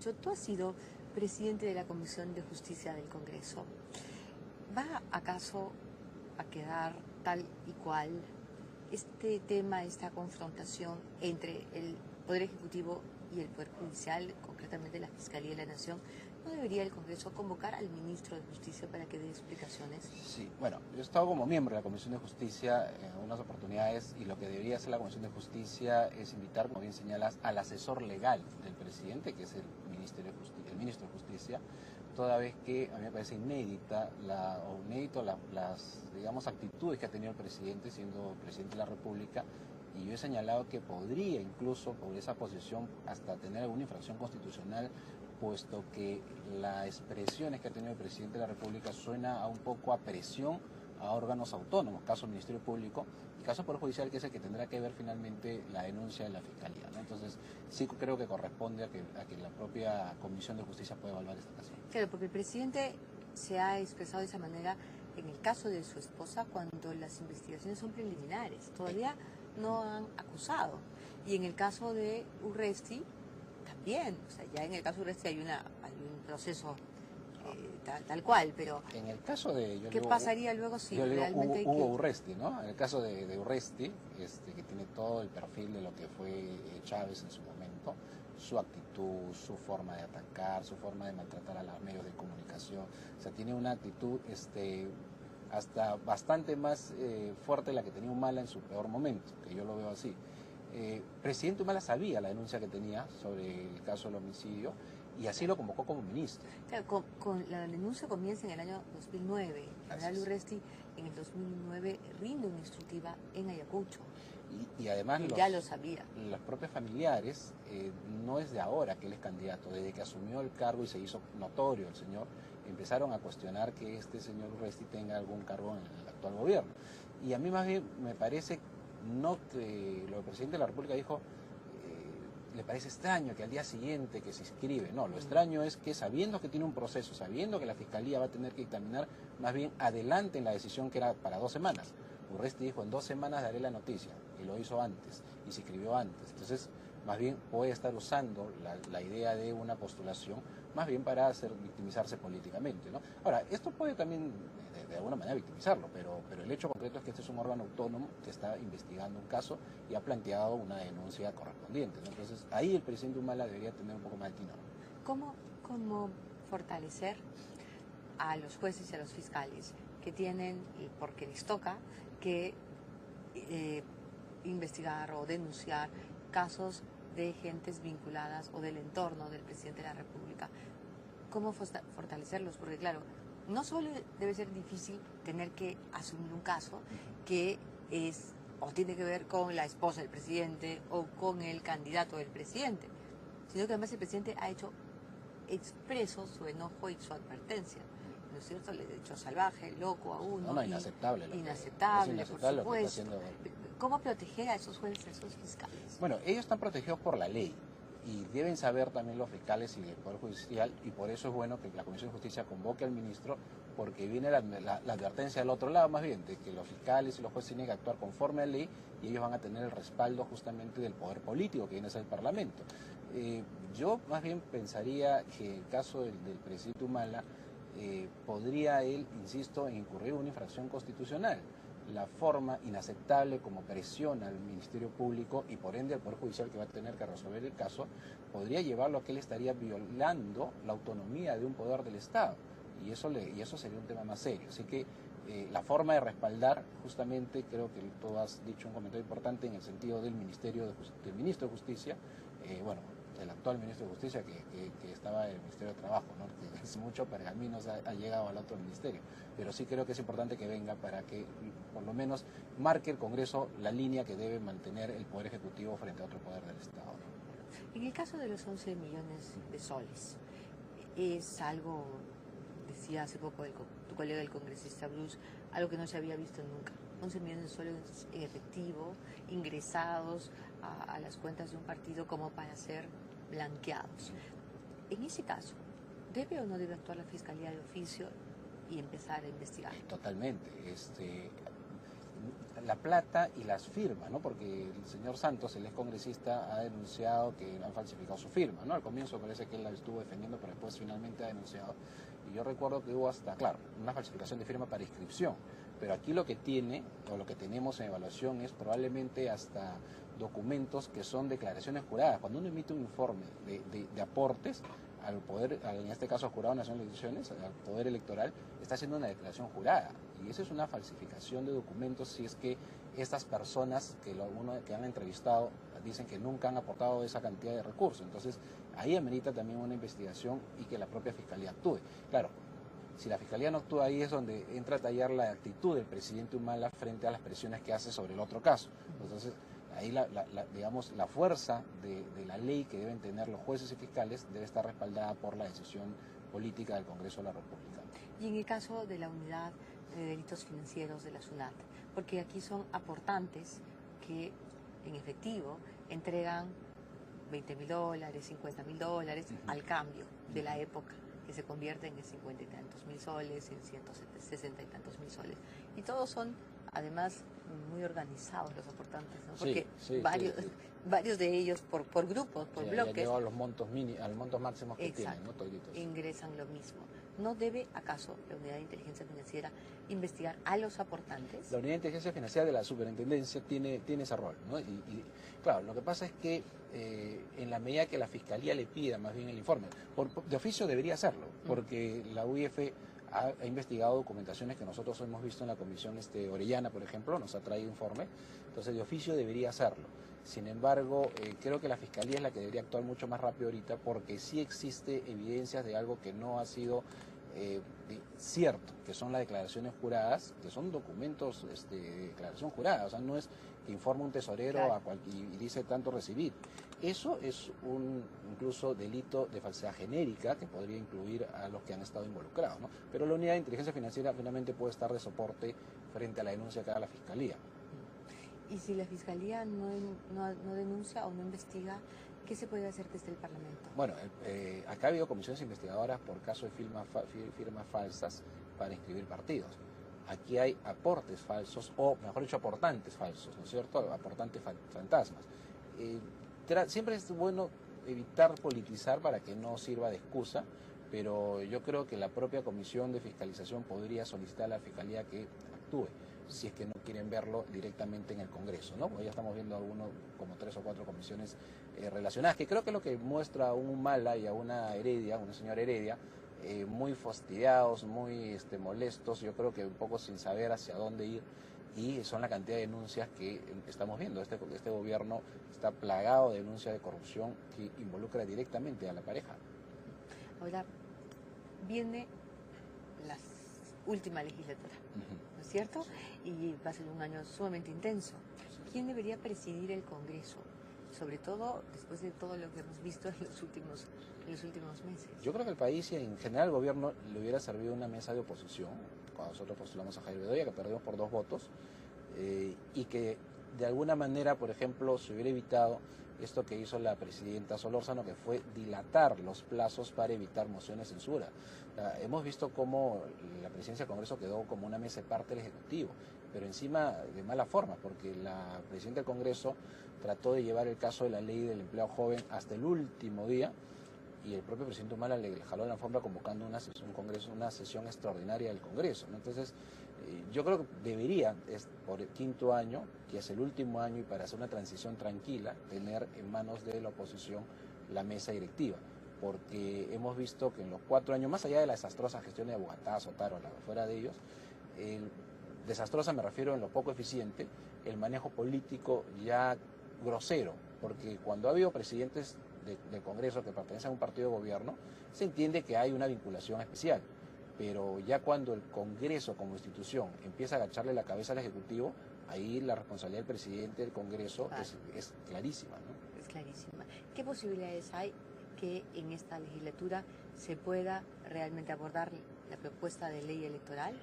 Ayacucho. Tú has sido presidente de la Comisión de Justicia del Congreso. ¿Va acaso a quedar tal y cual este tema, esta confrontación entre el Poder Ejecutivo y el Poder Judicial, concretamente la Fiscalía de la Nación? ¿No debería el Congreso convocar al ministro de Justicia para que dé explicaciones? Sí, bueno, yo he estado como miembro de la Comisión de Justicia en algunas oportunidades y lo que debería hacer la Comisión de Justicia es invitar, como bien señalas, al asesor legal del presidente, que es el ministro de Justicia, toda vez que a mí me parece inédito las, digamos, actitudes que ha tenido el presidente siendo presidente de la República. Y yo he señalado que podría incluso, por esa posición, hasta tener alguna infracción constitucional, puesto que las expresiones que ha tenido el presidente de la República suena a un poco a presión a órganos autónomos, caso Ministerio Público y caso Poder Judicial, que es el que tendrá que ver finalmente la denuncia de la Fiscalía, ¿no? Entonces, sí creo que corresponde a que la propia Comisión de Justicia pueda evaluar esta caso. Claro, porque el presidente se ha expresado de esa manera en el caso de su esposa cuando las investigaciones son preliminares. Todavía no han acusado. Y en el caso de Urresti, también. O sea, ya en el caso de Urresti hay un proceso tal cual, pero... En el caso de... ¿Qué pasaría luego si realmente Hugo Urresti, ¿no? En el caso de Urresti, que tiene todo el perfil de lo que fue Chávez en su momento, su actitud, su forma de atacar, su forma de maltratar a los medios de comunicación, o sea, tiene una actitud hasta bastante más fuerte de la que tenía Humala en su peor momento, que yo lo veo así. Presidente Humala sabía la denuncia que tenía sobre el caso del homicidio y así lo convocó como ministro. Claro, con la denuncia comienza en el año 2009. General Urresti en el 2009 rinde una instructiva en Ayacucho. Y además ya lo sabía. Los propios familiares, no es de ahora que él es candidato, desde que asumió el cargo y se hizo notorio el señor, empezaron a cuestionar que este señor Urresti tenga algún cargo en el actual gobierno. Y a mí más bien me parece, no que lo que el presidente de la República dijo, le parece extraño que al día siguiente que se inscribe, no, lo extraño es que sabiendo que tiene un proceso, sabiendo que la Fiscalía va a tener que dictaminar, más bien adelante en la decisión que era para 2 semanas. Urresti dijo, en 2 semanas daré la noticia, y lo hizo antes, y se inscribió antes. Entonces, más bien puede estar usando la idea de una postulación, más bien para victimizarse políticamente, ¿no? Ahora, esto puede también, de alguna manera, victimizarlo, pero el hecho concreto es que este es un órgano autónomo que está investigando un caso y ha planteado una denuncia correspondiente, ¿no? Entonces, ahí el presidente Humala debería tener un poco más de tino. ¿Cómo fortalecer a los jueces y a los fiscales que tienen, porque les toca, que investigar o denunciar casos de gentes vinculadas o del entorno del presidente de la República? ¿Cómo fortalecerlos? Porque claro, no solo debe ser difícil tener que asumir un caso que es o tiene que ver con la esposa del presidente o con el candidato del presidente, sino que además el presidente ha hecho expreso su enojo y su advertencia, ¿no es cierto? Le ha dicho salvaje, loco a uno. No, inaceptable. Inaceptable, por supuesto. Lo que está haciendo... ¿Cómo proteger a esos jueces, a esos fiscales? Bueno, ellos están protegidos por la ley y deben saber también los fiscales y el Poder Judicial, y por eso es bueno que la Comisión de Justicia convoque al ministro, porque viene la advertencia del otro lado, más bien, de que los fiscales y los jueces tienen que actuar conforme a la ley y ellos van a tener el respaldo justamente del poder político que viene a ser el Parlamento. Yo más bien pensaría que el caso del presidente Humala podría él, insisto, en incurrir en una infracción constitucional. La forma inaceptable como presiona al Ministerio Público y por ende al Poder Judicial que va a tener que resolver el caso, podría llevarlo a que él estaría violando la autonomía de un poder del Estado y eso sería un tema más serio. Así que la forma de respaldar, justamente creo que tú has dicho un comentario importante en el sentido del ministro de Justicia, el actual ministro de Justicia que estaba en el Ministerio de Trabajo, ¿no? Que es mucho, pero al menos ha llegado al otro ministerio. Pero sí creo que es importante que venga para que por lo menos marque el Congreso la línea que debe mantener el Poder Ejecutivo frente a otro poder del Estado, ¿no? En el caso de los 11 millones de soles, es algo, decía hace poco tu colega el congresista Bruce, algo que no se había visto nunca. 11 millones de soles en efectivo, ingresados a las cuentas de un partido como para ser blanqueados. En ese caso, ¿debe o no debe actuar la Fiscalía de oficio y empezar a investigar? Totalmente. la plata y las firmas, ¿no? Porque el señor Santos, el ex congresista, ha denunciado que han falsificado su firma, ¿no? Al comienzo parece que él la estuvo defendiendo, pero después finalmente ha denunciado. Y yo recuerdo que hubo hasta, claro, una falsificación de firma para inscripción. Pero aquí lo que tiene, o lo que tenemos en evaluación, es probablemente hasta documentos que son declaraciones juradas. Cuando uno emite un informe de aportes al poder, en este caso al Jurado Nacional de Elecciones, al Poder Electoral, está haciendo una declaración jurada. Y eso es una falsificación de documentos si es que estas personas que han entrevistado dicen que nunca han aportado esa cantidad de recursos. Entonces, ahí amerita también una investigación y que la propia Fiscalía actúe. Claro, si la Fiscalía no actúa, ahí es donde entra a tallar la actitud del presidente Humala frente a las presiones que hace sobre el otro caso. Entonces, ahí digamos, la fuerza de la ley que deben tener los jueces y fiscales debe estar respaldada por la decisión política del Congreso de la República. Y en el caso de la unidad de delitos financieros de la SUNAT, porque aquí son aportantes que en efectivo entregan $20.000, $50.000 al cambio de la época, que se convierten en 50 y tantos mil soles, en 160 y tantos mil soles. Y todos son, además, muy organizados los aportantes, ¿no? Porque varios de ellos, por grupos, por bloques, ya a los montos máximos que tienen, ¿no? Toditos. Ingresan lo mismo. ¿No debe, acaso, la Unidad de Inteligencia Financiera investigar a los aportantes? La Unidad de Inteligencia Financiera de la Superintendencia tiene ese rol, ¿no? Y claro, lo que pasa es que en la medida que la Fiscalía le pida más bien el informe, de oficio debería hacerlo, porque la UIF ha investigado documentaciones que nosotros hemos visto en la Comisión Orellana, por ejemplo, nos ha traído informe, entonces de oficio debería hacerlo. Sin embargo, creo que la Fiscalía es la que debería actuar mucho más rápido ahorita, porque sí existe evidencias de algo que no ha sido cierto, que son las declaraciones juradas, que son documentos de declaración jurada, o sea, no es que informa un tesorero y dice tanto recibir. Eso es un incluso delito de falsedad genérica que podría incluir a los que han estado involucrados, ¿no? Pero la Unidad de Inteligencia Financiera finalmente puede estar de soporte frente a la denuncia que haga la Fiscalía. Y si la Fiscalía no denuncia o no investiga, ¿qué se puede hacer desde el Parlamento? Bueno, acá ha habido comisiones investigadoras por caso de firmas falsas para inscribir partidos. Aquí hay aportes falsos, o mejor dicho, aportantes falsos, ¿no es cierto? Aportantes fantasmas. Siempre es bueno evitar politizar para que no sirva de excusa, pero yo creo que la propia Comisión de Fiscalización podría solicitar a la Fiscalía que actúe, si es que no quieren verlo directamente en el Congreso, ¿no? Porque ya estamos viendo algunos, como 3 o 4 comisiones relacionadas, que creo que es lo que muestra a un Humala y a una Heredia, una señora Heredia, muy fastidiados, muy molestos, yo creo que un poco sin saber hacia dónde ir, y son la cantidad de denuncias que estamos viendo. Este gobierno está plagado de denuncias de corrupción que involucra directamente a la pareja. Ahora, viene la última legislatura, ¿no es cierto? Y va a ser un año sumamente intenso. ¿Quién debería presidir el Congreso? Sobre todo después de todo lo que hemos visto en los últimos meses. Yo creo que el país y en general el gobierno le hubiera servido una mesa de oposición, cuando nosotros postulamos a Jair Bedoya, que perdimos por 2 votos, y que de alguna manera, por ejemplo, se hubiera evitado esto que hizo la presidenta Solórzano, que fue dilatar los plazos para evitar mociones de censura. Hemos visto cómo la presidencia del Congreso quedó como una mesa de parte del Ejecutivo, pero encima de mala forma, porque la presidenta del Congreso trató de llevar el caso de la ley del empleo joven hasta el último día, y el propio presidente Humala le jaló la alfombra convocando una sesión extraordinaria del Congreso, ¿no? Entonces, yo creo que debería, por el 5º año, que es el último año, y para hacer una transición tranquila, tener en manos de la oposición la mesa directiva, porque hemos visto que en los 4 años, más allá de la desastrosa gestión de Bogotá, Sotaro, fuera de ellos, desastrosa me refiero en lo poco eficiente, el manejo político ya grosero, porque cuando ha habido presidentes del Congreso que pertenecen a un partido de gobierno, se entiende que hay una vinculación especial, pero ya cuando el Congreso como institución empieza a agacharle la cabeza al Ejecutivo, ahí la responsabilidad del presidente del Congreso es clarísima, ¿no? Es clarísima. ¿Qué posibilidades hay que en esta legislatura se pueda realmente abordar la propuesta de ley electoral,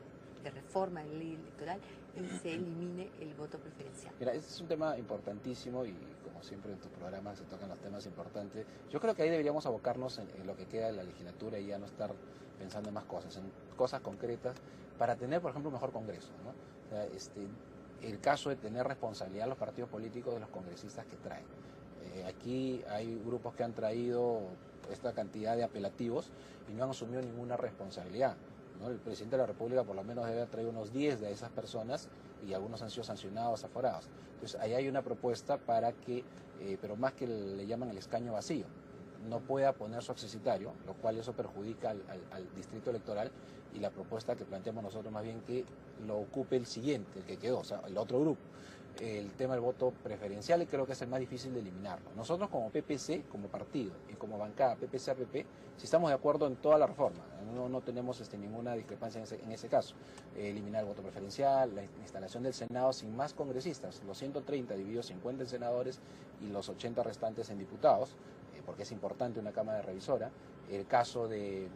de reforma de la ley electoral, y se elimine el voto preferencial? Mira, este es un tema importantísimo y como siempre en tus programas se tocan los temas importantes. Yo creo que ahí deberíamos abocarnos en lo que queda de la legislatura y ya no estar pensando en más cosas, en cosas concretas para tener, por ejemplo, un mejor Congreso, ¿no? O sea, el caso de tener responsabilidad los partidos políticos de los congresistas que traen. Aquí hay grupos que han traído esta cantidad de apelativos y no han asumido ninguna responsabilidad, ¿no? El presidente de la República por lo menos debe haber traído unos 10 de esas personas y algunos han sido sancionados, aforados. Entonces ahí hay una propuesta para que, pero más que le llaman el escaño vacío, no pueda poner su accesitario, lo cual eso perjudica al distrito electoral, y la propuesta que planteamos nosotros más bien que lo ocupe el siguiente, el que quedó, o sea, el otro grupo. El tema del voto preferencial creo que es el más difícil de eliminarlo. Nosotros como PPC, como partido y como bancada PPC-APP, si estamos de acuerdo en toda la reforma, no tenemos ninguna discrepancia en ese caso. Eliminar el voto preferencial, la instalación del Senado sin más congresistas, los 130 divididos 50 en senadores y los 80 restantes en diputados, porque es importante una Cámara Revisora. El caso de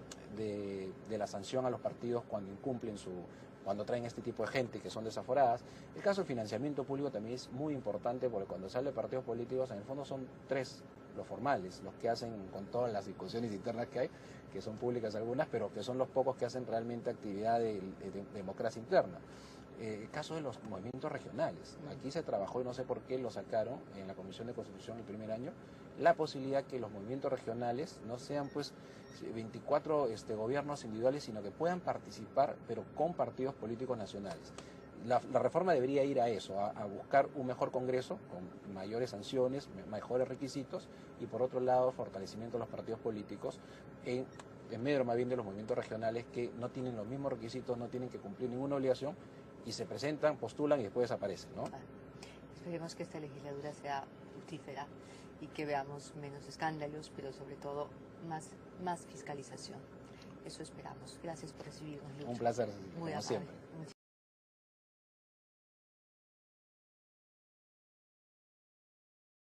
la sanción a los partidos cuando incumplen cuando traen este tipo de gente que son desaforadas. El caso del financiamiento público también es muy importante, porque cuando se habla de partidos políticos, en el fondo son tres los formales, los que hacen con todas las discusiones internas que hay, que son públicas algunas, pero que son los pocos que hacen realmente actividad de democracia interna. El caso de los movimientos regionales. Aquí se trabajó, y no sé por qué lo sacaron en la Comisión de Constitución el primer año, la posibilidad que los movimientos regionales no sean pues 24 gobiernos individuales, sino que puedan participar, pero con partidos políticos nacionales. La reforma debería ir a eso, a buscar un mejor Congreso, con mayores sanciones, mejores requisitos, y por otro lado, fortalecimiento de los partidos políticos en medio más bien de los movimientos regionales, que no tienen los mismos requisitos, no tienen que cumplir ninguna obligación, y se presentan, postulan y después desaparecen, ¿no? Esperemos que esta legislatura sea fructífera y que veamos menos escándalos, pero sobre todo más fiscalización. Eso esperamos. Gracias por recibirnos, Lucho. Un placer, muy como siempre.